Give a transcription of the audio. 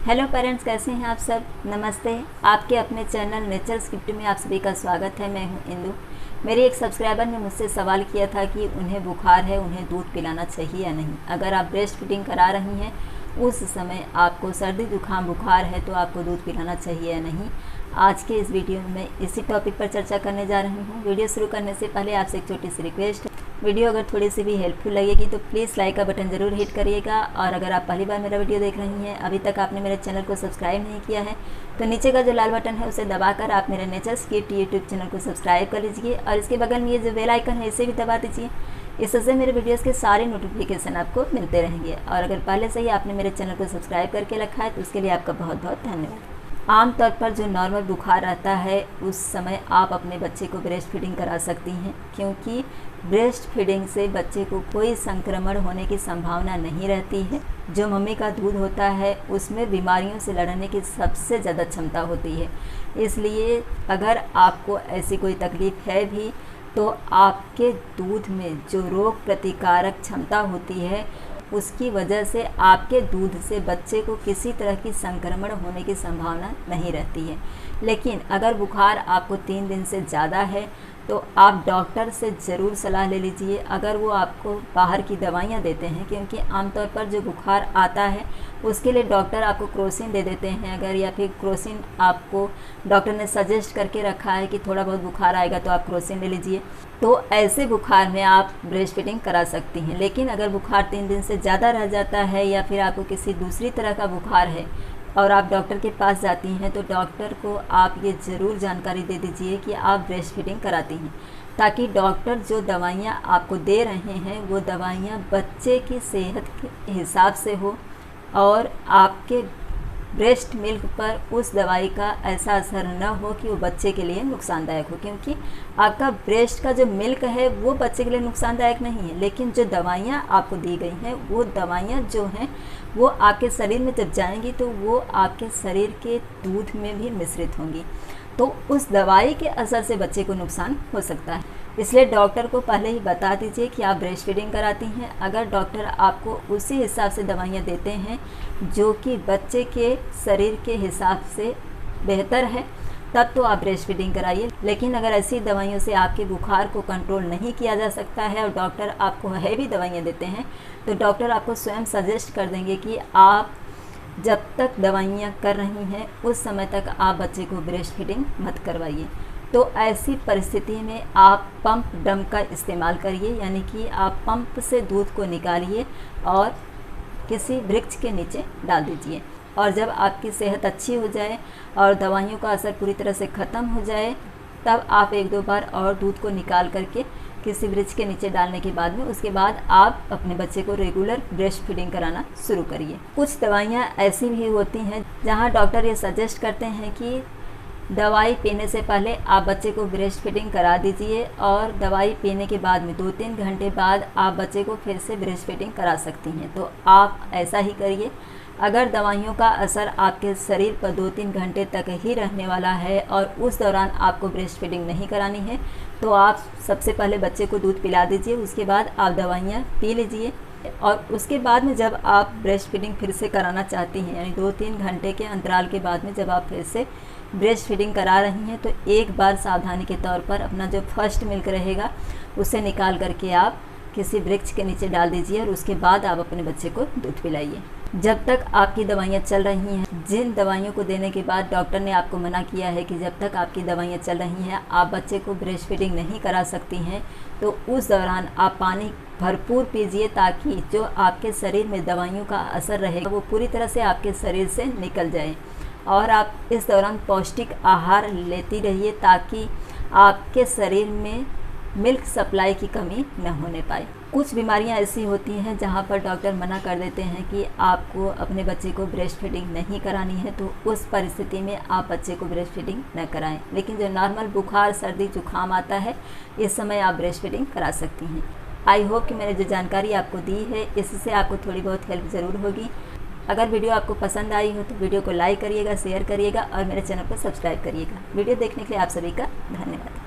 Hello parents, कैसे हैं आप सब। नमस्ते। आपके अपने चैनल नेचर स्क्रिप्ट में आप सभी का स्वागत है। मैं हूं इंदु। मेरे एक सब्सक्राइबर ने मुझसे सवाल किया था कि उन्हें बुखार है, उन्हें दूध पिलाना चाहिए या नहीं। अगर आप ब्रेस्ट फीडिंग करा रही हैं, उस समय आपको सर्दी जुकाम बुखार है तो आपको दूध पिलाना चाहिए या नहीं। आज के इस वीडियो में मैं इसी टॉपिक पर चर्चा करने जा रही हूँ। वीडियो शुरू करने से पहले आपसे एक छोटी सी रिक्वेस्ट है, वीडियो अगर थोड़ी सी भी हेल्पफुल लगेगी तो प्लीज़ लाइक का बटन ज़रूर हिट करिएगा। और अगर आप पहली बार मेरा वीडियो देख रही हैं, अभी तक आपने मेरे चैनल को सब्सक्राइब नहीं किया है, तो नीचे का जो लाल बटन है उसे दबाकर आप मेरे नेचर स्क्रिप्ट यूट्यूब चैनल को सब्सक्राइब कर लीजिए। और इसके बगल में ये जो बेल आइकन है इसे भी दबा दीजिए। इससे मेरे वीडियोस के सारे नोटिफिकेशन आपको मिलते रहेंगे। और अगर पहले से ही आपने मेरे चैनल को सब्सक्राइब करके रखा है तो उसके लिए आपका बहुत बहुत धन्यवाद। आमतौर पर जो नॉर्मल बुखार रहता है उस समय आप अपने बच्चे को ब्रेस्ट फीडिंग करा सकती हैं, क्योंकि ब्रेस्ट फीडिंग से बच्चे को कोई संक्रमण होने की संभावना नहीं रहती है। जो मम्मी का दूध होता है उसमें बीमारियों से लड़ने की सबसे ज़्यादा क्षमता होती है। इसलिए अगर आपको ऐसी कोई तकलीफ़ है भी तो आपके दूध में जो रोग प्रतिकारक क्षमता होती है उसकी वजह से आपके दूध से बच्चे को किसी तरह की संक्रमण होने की संभावना नहीं रहती है। लेकिन अगर बुखार आपको 3 दिन से ज़्यादा है तो आप डॉक्टर से ज़रूर सलाह ले लीजिए। अगर वो आपको बाहर की दवाइयाँ देते हैं, क्योंकि आमतौर पर जो बुखार आता है उसके लिए डॉक्टर आपको क्रोसिन दे देते हैं, अगर या फिर क्रोसिन आपको डॉक्टर ने सजेस्ट करके रखा है कि थोड़ा बहुत बुखार आएगा तो आप क्रोसिन ले लीजिए, तो ऐसे बुखार में आप ब्रेस्ट फीडिंग करा सकती हैं। लेकिन अगर बुखार 3 दिन से ज़्यादा रह जाता है या फिर आपको किसी दूसरी तरह का बुखार है और आप डॉक्टर के पास जाती हैं तो डॉक्टर को आप ये ज़रूर जानकारी दे दीजिए कि आप ब्रेस्ट फीडिंग कराती हैं, ताकि डॉक्टर जो दवाइयाँ आपको दे रहे हैं वो दवाइयाँ बच्चे की सेहत के हिसाब से हो और आपके ब्रेस्ट मिल्क पर उस दवाई का ऐसा असर न हो कि वो बच्चे के लिए नुकसानदायक हो। क्योंकि आपका ब्रेस्ट का जो मिल्क है वो बच्चे के लिए नुकसानदायक नहीं है, लेकिन जो दवाइयाँ आपको दी गई हैं वो दवाइयाँ जो हैं वो आपके शरीर में जब जाएंगी तो वो आपके शरीर के दूध में भी मिश्रित होंगी, तो उस दवाई के असर से बच्चे को नुकसान हो सकता है। इसलिए डॉक्टर को पहले ही बता दीजिए कि आप ब्रेस्ट फीडिंग कराती हैं। अगर डॉक्टर आपको उसी हिसाब से दवाइयाँ देते हैं जो कि बच्चे के शरीर के हिसाब से बेहतर है, तब तो आप ब्रेस्ट फीडिंग कराइए। लेकिन अगर ऐसी दवाइयों से आपके बुखार को कंट्रोल नहीं किया जा सकता है और डॉक्टर आपको हैवी दवाइयाँ देते हैं तो डॉक्टर आपको स्वयं सजेस्ट कर देंगे कि आप जब तक दवाइयाँ कर रही हैं उस समय तक आप बच्चे को ब्रेस्ट फीडिंग मत करवाइए। तो ऐसी परिस्थिति में आप पंप ड्रम का इस्तेमाल करिए, यानी कि आप पंप से दूध को निकालिए और किसी वृक्ष के नीचे डाल दीजिए। और जब आपकी सेहत अच्छी हो जाए और दवाइयों का असर पूरी तरह से ख़त्म हो जाए तब आप 1-2 बार और दूध को निकाल करके किसी वृक्ष के नीचे डालने के बाद में उसके बाद आप अपने बच्चे को रेगुलर ब्रेस्ट फीडिंग कराना शुरू करिए। कुछ दवाइयाँ ऐसी भी होती हैं जहाँ डॉक्टर ये सजेस्ट करते हैं कि दवाई पीने से पहले आप बच्चे को ब्रेस्ट फीडिंग करा दीजिए और दवाई पीने के बाद में 2-3 घंटे बाद आप बच्चे को फिर से ब्रेस्ट फीडिंग करा सकती हैं। तो आप ऐसा ही करिए। अगर दवाइयों का असर आपके शरीर पर 2-3 घंटे तक ही रहने वाला है और उस दौरान आपको ब्रेस्ट फीडिंग नहीं करानी है तो आप सबसे पहले बच्चे को दूध पिला दीजिए, उसके बाद आप दवाइयाँ पी लीजिए। और उसके बाद में जब आप ब्रेस्ट फीडिंग फिर से कराना चाहती हैं, यानी 2-3 घंटे के अंतराल के बाद में जब आप फिर से ब्रेस्ट फीडिंग करा रही हैं तो एक बार सावधानी के तौर पर अपना जो फर्स्ट मिल्क रहेगा उसे निकाल करके आप किसी वृक्ष के नीचे डाल दीजिए और उसके बाद आप अपने बच्चे को दूध पिलाइए। जब तक आपकी दवाइयाँ चल रही हैं, जिन दवाइयों को देने के बाद डॉक्टर ने आपको मना किया है कि जब तक आपकी दवाइयाँ चल रही हैं आप बच्चे को ब्रेस्ट फीडिंग नहीं करा सकती हैं, तो उस दौरान आप पानी भरपूर पीजिए, ताकि जो आपके शरीर में दवाइयों का असर रहेगा वो पूरी तरह से आपके शरीर से निकल जाए। और आप इस दौरान पौष्टिक आहार लेती रहिए ताकि आपके शरीर में मिल्क सप्लाई की कमी न होने पाए। कुछ बीमारियां ऐसी होती हैं जहां पर डॉक्टर मना कर देते हैं कि आपको अपने बच्चे को ब्रेस्ट फीडिंग नहीं करानी है, तो उस परिस्थिति में आप बच्चे को ब्रेस्ट फीडिंग न कराएं। लेकिन जो नॉर्मल बुखार सर्दी जुकाम आता है इस समय आप ब्रेस्ट फीडिंग करा सकती हैं। आई होप कि मैंने जो जानकारी आपको दी है इससे आपको थोड़ी बहुत हेल्प ज़रूर होगी। अगर वीडियो आपको पसंद आई हो तो वीडियो को लाइक करिएगा, शेयर करिएगा और मेरे चैनल को सब्सक्राइब करिएगा। वीडियो देखने के लिए आप सभी का धन्यवाद।